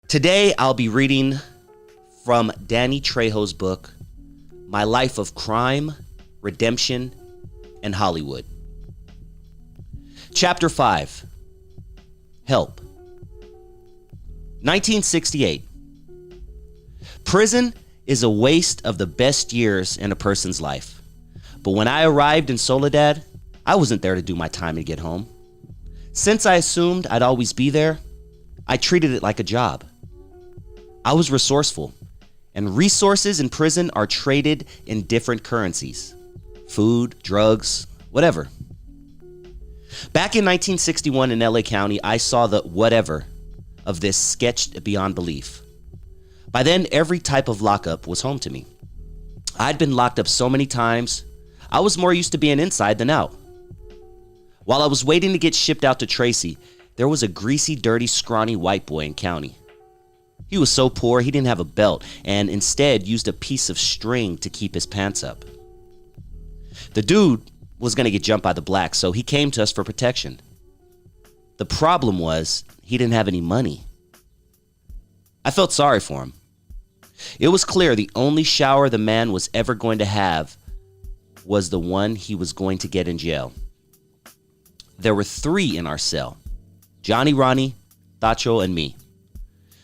Today, I'll be reading from Danny Trejo's book, My Life of Crime, Redemption, and Hollywood. Chapter 5, Help. 1968. Prison is a waste of the best years in a person's life. But when I arrived in Soledad, I wasn't there to do my time and get home. Since I assumed I'd always be there, I treated it like a job. I was resourceful, and resources in prison are traded in different currencies. Food, drugs, whatever. Back in 1961 in LA County, I saw the whatever of this sketched beyond belief. By then, every type of lockup was home to me. I'd been locked up so many times, I was more used to being inside than out. While I was waiting to get shipped out to Tracy, there was a greasy, dirty, scrawny white boy in county. He was so poor he didn't have a belt and instead used a piece of string to keep his pants up. The dude was going to get jumped by the blacks, so he came to us for protection. The problem was he didn't have any money. I felt sorry for him. It was clear the only shower the man was ever going to have was the one he was going to get in jail. There were 3 in our cell: Johnny, Ronnie, TREJO, and me.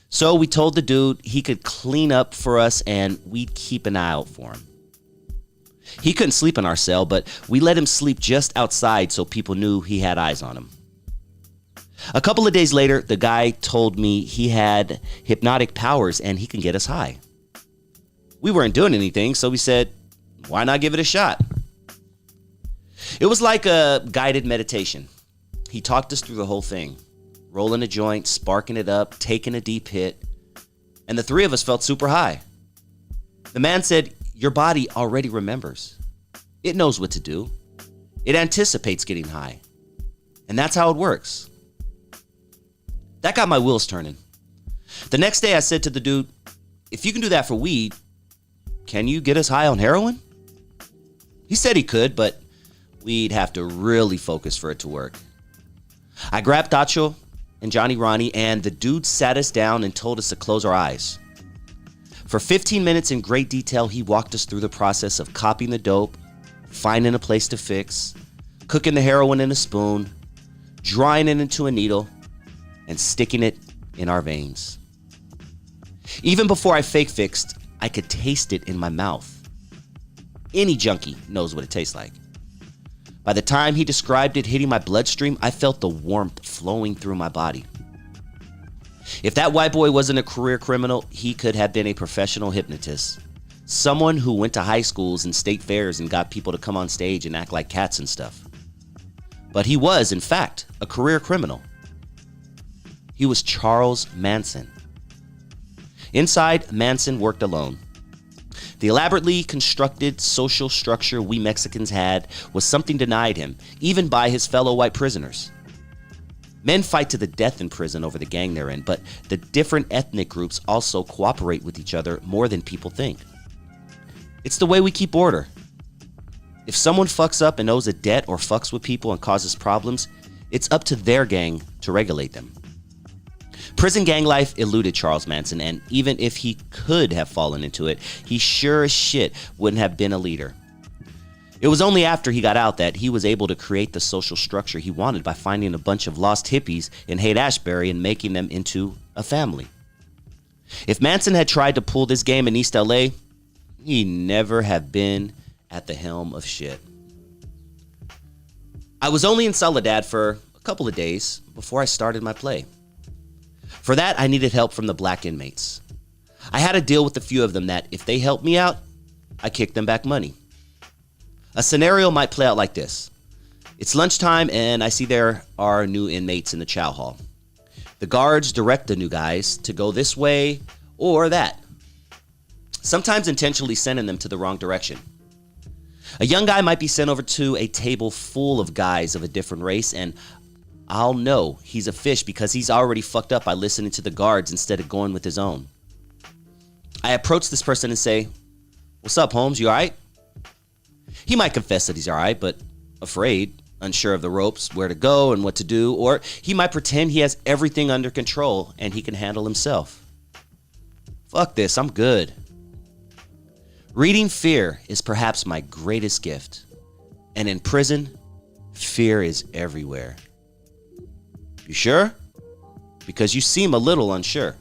So we told the dude he could clean up for us and we'd keep an eye out for him. He couldn't sleep in our cell, but we let him sleep just outside so people knew he had eyes on him. A couple of days later, the guy told me he had hypnotic powers and he can get us high. We weren't doing anything, so we said, why not give it a shot? It was like a guided meditation. He talked us through the whole thing. Rolling a joint, sparking it up, taking a deep hit, and the 3 of us felt super high. The man said, your body already remembers. It knows what to do. It anticipates getting high. And that's how it works. That got my wheels turning. The next day I said to the dude, if you can do that for weed, can you get us high on heroin? He said he could, but we'd have to really focus for it to work. I grabbed TREJO and Johnny Ronnie, and the dude sat us down and told us to close our eyes. For 15 minutes in great detail, he walked us through the process of copying the dope, finding a place to fix, cooking the heroin in a spoon, drawing it into a needle, and sticking it in our veins. Even before I fake fixed, I could taste it in my mouth. Any junkie knows what it tastes like. By the time he described it hitting my bloodstream, I felt the warmth flowing through my body. If that white boy wasn't a career criminal, he could have been a professional hypnotist. Someone who went to high schools and state fairs and got people to come on stage and act like cats and stuff. But he was, in fact, a career criminal. He was Charles Manson. Inside, Manson worked alone. The elaborately constructed social structure we Mexicans had was something denied him, even by his fellow white prisoners. Men fight to the death in prison over the gang they're in, but the different ethnic groups also cooperate with each other more than people think. It's the way we keep order. If someone fucks up and owes a debt or fucks with people and causes problems, it's up to their gang to regulate them. Prison gang life eluded Charles Manson, and even if he could have fallen into it, he sure as shit wouldn't have been a leader. It was only after he got out that he was able to create the social structure he wanted by finding a bunch of lost hippies in Haight-Ashbury and making them into a family. If Manson had tried to pull this game in East LA, he'd never have been at the helm of shit. I was only in Soledad for a couple of days before I started my play. For that, I needed help from the black inmates. I had a deal with a few of them that if they helped me out, I kicked them back money. A scenario might play out like this. It's lunchtime and I see there are new inmates in the chow hall. The guards direct the new guys to go this way or that, sometimes intentionally sending them to the wrong direction. A young guy might be sent over to a table full of guys of a different race, and I'll know he's a fish because he's already fucked up by listening to the guards instead of going with his own. I approach this person and say, "What's up, Holmes? You all right?" He might confess that he's all right, but afraid, unsure of the ropes, where to go and what to do, or he might pretend he has everything under control and he can handle himself. Fuck this, I'm good. Reading fear is perhaps my greatest gift. And in prison, fear is everywhere. You sure? Because you seem a little unsure.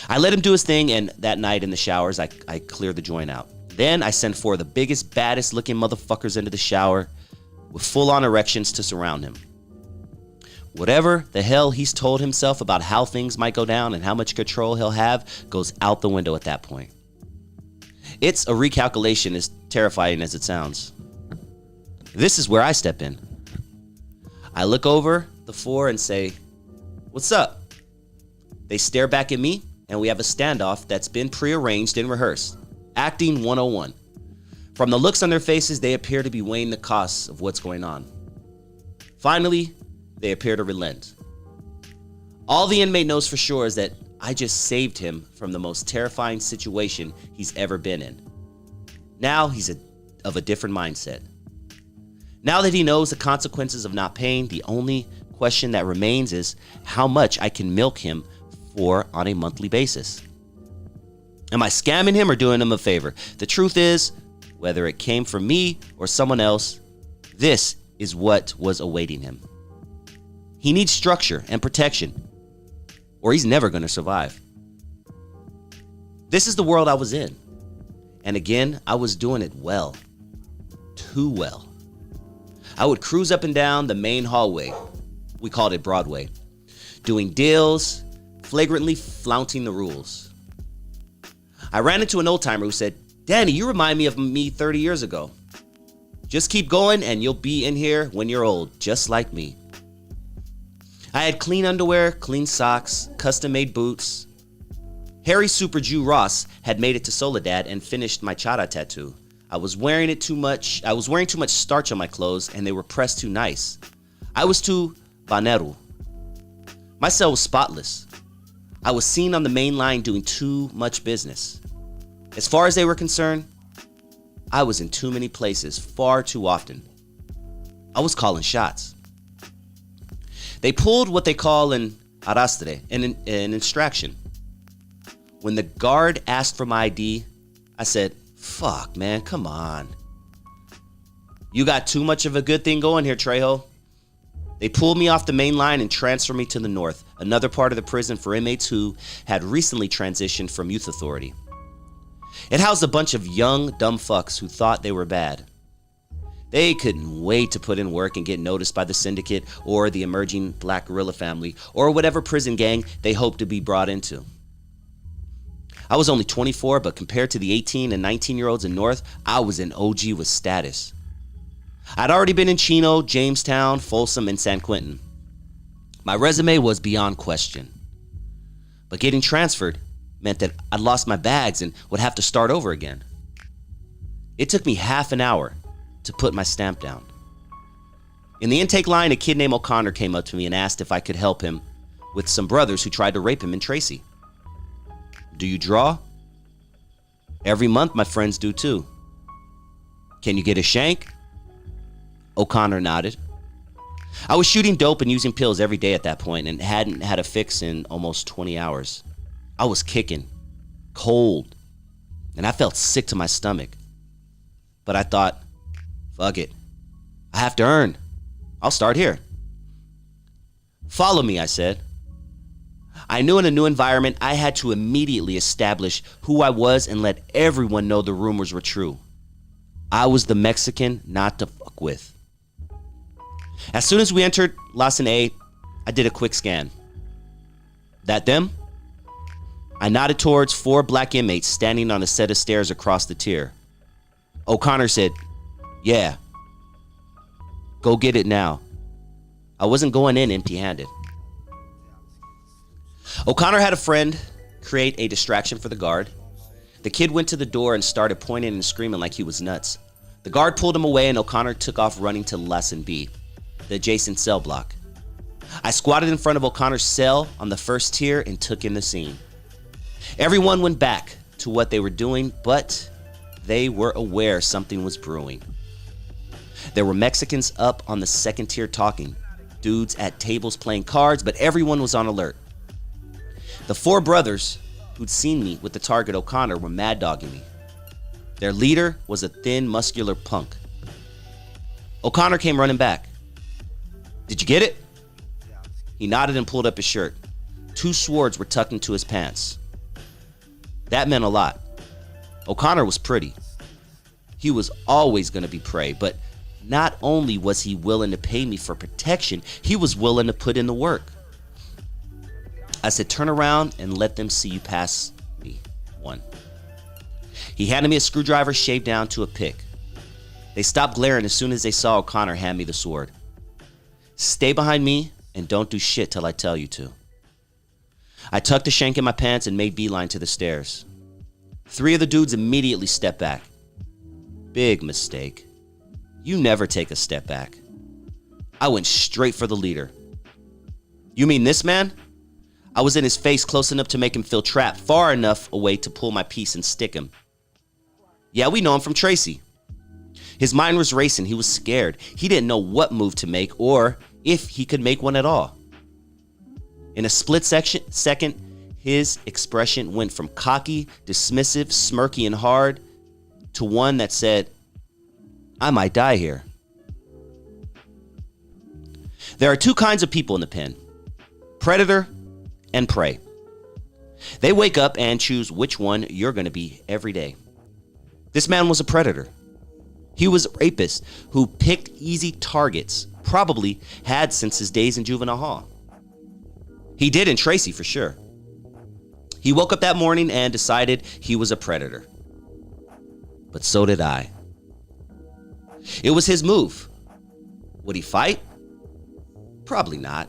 I let him do his thing, and that night in the showers, I cleared the joint out. Then I sent four of the biggest, baddest looking motherfuckers into the shower with full-on erections to surround him. Whatever the hell he's told himself about how things might go down and how much control he'll have goes out the window at that point. It's a recalculation as terrifying as it sounds. This is where I step in. I look over the four and say, "What's up?" They stare back at me, and we have a standoff that's been prearranged and rehearsed. Acting 101. From the looks on their faces, they appear to be weighing the costs of what's going on. Finally, they appear to relent. All the inmate knows for sure is that I just saved him from the most terrifying situation he's ever been in. Now he's of a different mindset. Now that he knows the consequences of not paying, the only question that remains is how much I can milk him for on a monthly basis. Am I scamming him or doing him a favor? The truth is, whether it came from me or someone else, this is what was awaiting him. He needs structure and protection, or he's never going to survive. This is the world I was in. And again, I was doing it well. Too well. I would cruise up and down the main hallway. We called it Broadway. Doing deals, flagrantly flaunting the rules. I ran into an old timer who said, "Danny, you remind me of me 30 years ago. Just keep going and you'll be in here when you're old, just like me." I had clean underwear, clean socks, custom-made boots. Harry Super Jew Ross had made it to Soledad and finished my chara tattoo. I was wearing too much starch on my clothes, and they were pressed too nice. I was too banero. My cell was spotless. I was seen on the main line doing too much business. As far as they were concerned, I was in too many places far too often. I was calling shots. They pulled what they call an arrastre, an extraction. When the guard asked for my ID, I said, "Fuck, man, come on. You got too much of a good thing going here, Trejo." They pulled me off the main line and transferred me to the north, another part of the prison for inmates who had recently transitioned from youth authority. It housed a bunch of young, dumb fucks who thought they were bad. They couldn't wait to put in work and get noticed by the syndicate or the emerging black guerrilla family or whatever prison gang they hoped to be brought into. I was only 24, but compared to the 18 and 19-year-olds in North, I was an OG with status. I'd already been in Chino, Jamestown, Folsom, and San Quentin. My resume was beyond question. But getting transferred meant that I'd lost my bags and would have to start over again. It took me half an hour to put my stamp down. In the intake line, a kid named O'Connor came up to me and asked if I could help him with some brothers who tried to rape him in Tracy. "Do you draw?" "Every month my friends do too." "Can you get a shank?" O'Connor nodded. I was shooting dope and using pills every day at that point and hadn't had a fix in almost 20 hours. I was kicking, cold, and I felt sick to my stomach. But I thought, fuck it. I have to earn. I'll start here. "Follow me," I said. I knew in a new environment I had to immediately establish who I was and let everyone know the rumors were true. I was the Mexican not to fuck with. As soon as we entered La Cine, I did a quick scan. "That them?" I nodded towards 4 black inmates standing on a set of stairs across the tier. O'Connor said, "Yeah. Go get it now." I wasn't going in empty-handed. O'Connor had a friend create a distraction for the guard. The kid went to the door and started pointing and screaming like he was nuts. The guard pulled him away and O'Connor took off running to Lesson B, the adjacent cell block. I squatted in front of O'Connor's cell on the first tier and took in the scene. Everyone went back to what they were doing, but they were aware something was brewing. There were Mexicans up on the second tier talking, dudes at tables playing cards, but everyone was on alert. The 4 brothers who'd seen me with the target O'Connor were mad dogging me. Their leader was a thin, muscular punk. O'Connor came running back. "Did you get it?" He nodded and pulled up his shirt. 2 swords were tucked into his pants. That meant a lot. O'Connor was pretty. He was always going to be prey, but not only was he willing to pay me for protection, he was willing to put in the work. I said, "Turn around and let them see you pass me one." He handed me a screwdriver shaved down to a pick. They stopped glaring as soon as they saw O'Connor hand me the sword. "Stay behind me and don't do shit till I tell you to." I tucked the shank in my pants and made beeline to the stairs. 3 of the dudes immediately stepped back. Big mistake. You never take a step back. I went straight for the leader. "You mean this man?" I was in his face close enough to make him feel trapped, far enough away to pull my piece and stick him. "Yeah, we know him from Tracy." His mind was racing. He was scared. He didn't know what move to make or if he could make one at all. In a split second, his expression went from cocky, dismissive, smirky, and hard to one that said, "I might die here." There are 2 kinds of people in the pen: predator and prey. They wake up and choose which one you're going to be every day. This man was a predator. He was a rapist who picked easy targets, probably had since his days in juvenile hall. He did in Tracy for sure. He woke up that morning and decided he was a predator. But so did I. It was his move. Would he fight? Probably not.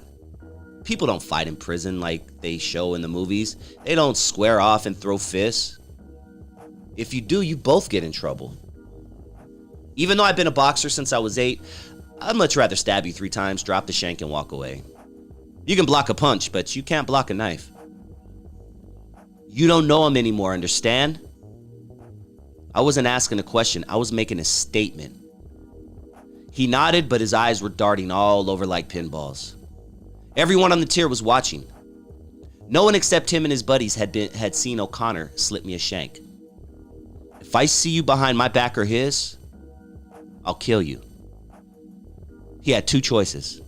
People don't fight in prison like they show in the movies. They don't square off and throw fists. If you do, you both get in trouble. Even though I've been a boxer since I was 8, I'd much rather stab you 3 times, drop the shank, and walk away. You can block a punch, but you can't block a knife. You don't know him anymore, understand? I wasn't asking a question. I was making a statement. He nodded, but his eyes were darting all over like pinballs. Everyone on the tier was watching. No one except him and his buddies had seen O'Connor slip me a shank. If I see you behind my back or his, I'll kill you. He had 2 choices.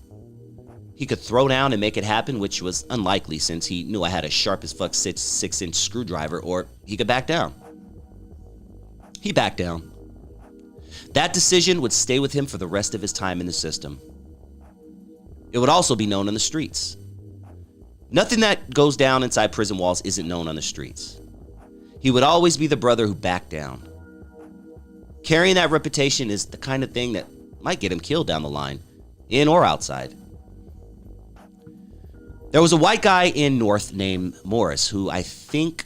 He could throw down and make it happen, which was unlikely since he knew I had a sharp as fuck 6-inch screwdriver, or he could back down. He backed down. That decision would stay with him for the rest of his time in the system. It would also be known on the streets. Nothing that goes down inside prison walls isn't known on the streets. He would always be the brother who backed down. Carrying that reputation is the kind of thing that might get him killed down the line, in or outside. There was a white guy in North named Morris who I think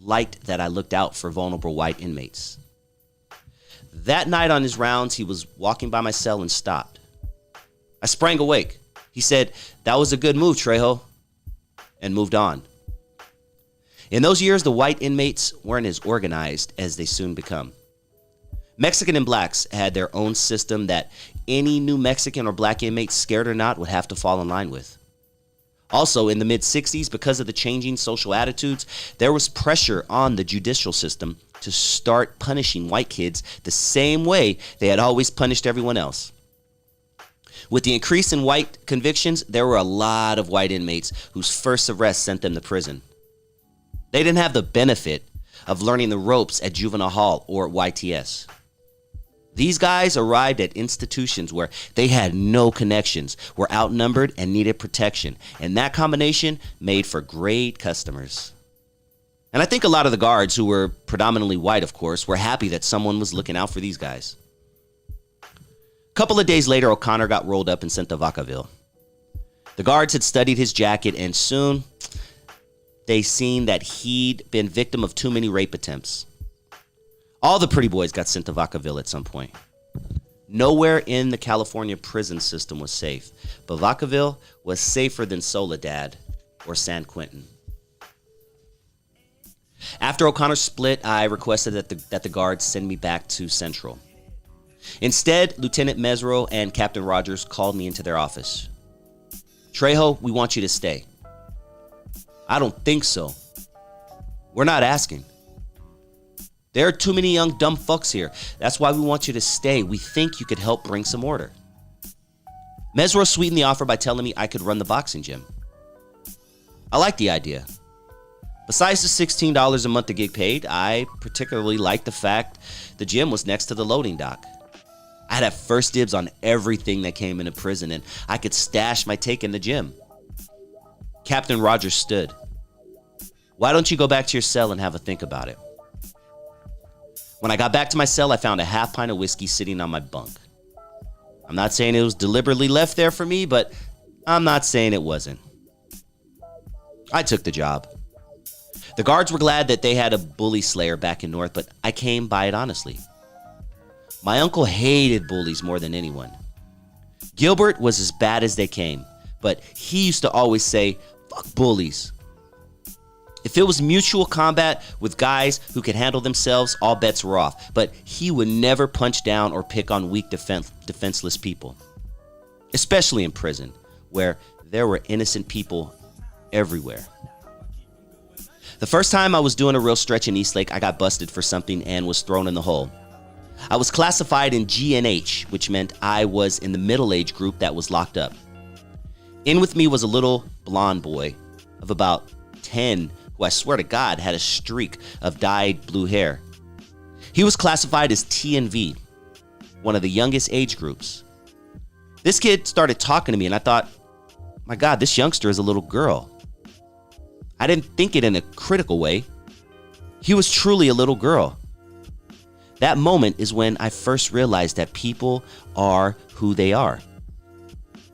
liked that I looked out for vulnerable white inmates. That night on his rounds, he was walking by my cell and stopped. I sprang awake. He said, "That was a good move, Trejo," and moved on. In those years, the white inmates weren't as organized as they soon become. Mexican and blacks had their own system that any new Mexican or black inmate, scared or not, would have to fall in line with. Also, in the mid-60s, because of the changing social attitudes, there was pressure on the judicial system to start punishing white kids the same way they had always punished everyone else. With the increase in white convictions, there were a lot of white inmates whose first arrest sent them to prison. They didn't have the benefit of learning the ropes at juvenile hall or YTS. These guys arrived at institutions where they had no connections, were outnumbered, and needed protection. And that combination made for great customers. And I think a lot of the guards, who were predominantly white, of course, were happy that someone was looking out for these guys. A couple of days later, O'Connor got rolled up and sent to Vacaville. The guards had studied his jacket, and soon they seen that he'd been victim of too many rape attempts. All the pretty boys got sent to Vacaville at some point. Nowhere in the California prison system was safe, but Vacaville was safer than Soledad or San Quentin. After O'Connor split, I requested that the guards send me back to Central. Instead, Lieutenant Mesro and Captain Rogers called me into their office. "Trejo, we want you to stay." "I don't think so. We're not asking. There are too many young dumb fucks here. That's why we want you to stay. We think you could help bring some order. Mesro sweetened the offer by telling me I could run the boxing gym. I liked the idea. Besides the $16 a month to get paid, I particularly liked the fact the gym was next to the loading dock. I'd have first dibs on everything that came into prison, and I could stash my take in the gym. Captain Rogers stood. Why don't you go back to your cell and have a think about it? When I got back to my cell, I found a half pint of whiskey sitting on my bunk. I'm not saying it was deliberately left there for me, but I'm not saying it wasn't. I took the job. The guards were glad that they had a bully slayer back in North, but I came by it honestly. My uncle hated bullies more than anyone. Gilbert was as bad as they came, but he used to always say, "Fuck bullies." If it was mutual combat with guys who could handle themselves, all bets were off, but he would never punch down or pick on weak defenseless people, especially in prison, where there were innocent people everywhere. The first time I was doing a real stretch in Eastlake, I got busted for something and was thrown in the hole. I was classified in GNH, which meant I was in the middle age group that was locked up. In with me was a little blonde boy of about 10 who I swear to God had a streak of dyed blue hair. He was classified as T and V, one of the youngest age groups. This kid started talking to me and I thought, my God, this youngster is a little girl. I didn't think it in a critical way. He was truly a little girl. That moment is when I first realized that people are who they are.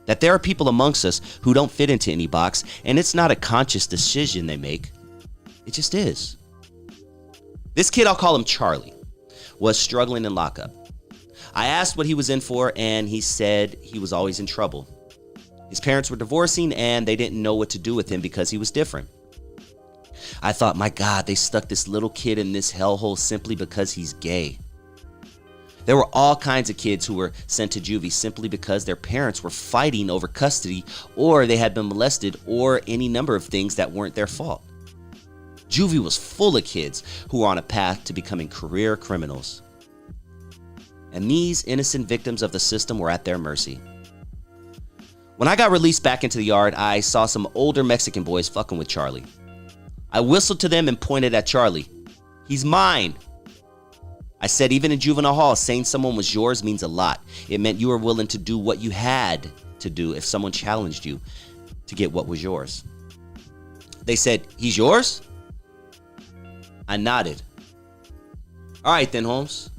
That there are people amongst us who don't fit into any box, and it's not a conscious decision they make. It just is. This kid, I'll call him Charlie, was struggling in lockup. I asked what he was in for, and he said he was always in trouble. His parents were divorcing, and they didn't know what to do with him because he was different. I thought, my God, they stuck this little kid in this hellhole simply because he's gay. There were all kinds of kids who were sent to juvie simply because their parents were fighting over custody, or they had been molested, or any number of things that weren't their fault. Juvie was full of kids who were on a path to becoming career criminals. And these innocent victims of the system were at their mercy. When I got released back into the yard, I saw some older Mexican boys fucking with Charlie. I whistled to them and pointed at Charlie. He's mine. I said even in juvenile hall, saying someone was yours means a lot. It meant you were willing to do what you had to do if someone challenged you to get what was yours. They said, he's yours? I nodded. All right then, Holmes.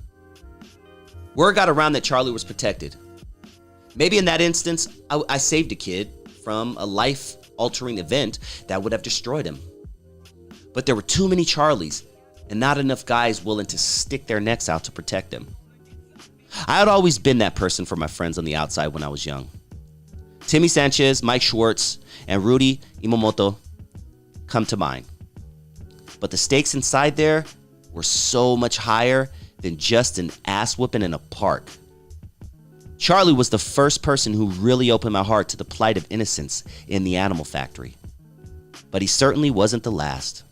Word got around that Charlie was protected. Maybe in that instance, I saved a kid from a life-altering event that would have destroyed him. But there were too many Charlies and not enough guys willing to stick their necks out to protect him. I had always been that person for my friends on the outside when I was young. Timmy Sanchez, Mike Schwartz, and Rudy Imamoto come to mind. But the stakes inside there were so much higher than just an ass whooping in a park. Charlie was the first person who really opened my heart to the plight of innocence in the animal factory. But he certainly wasn't the last.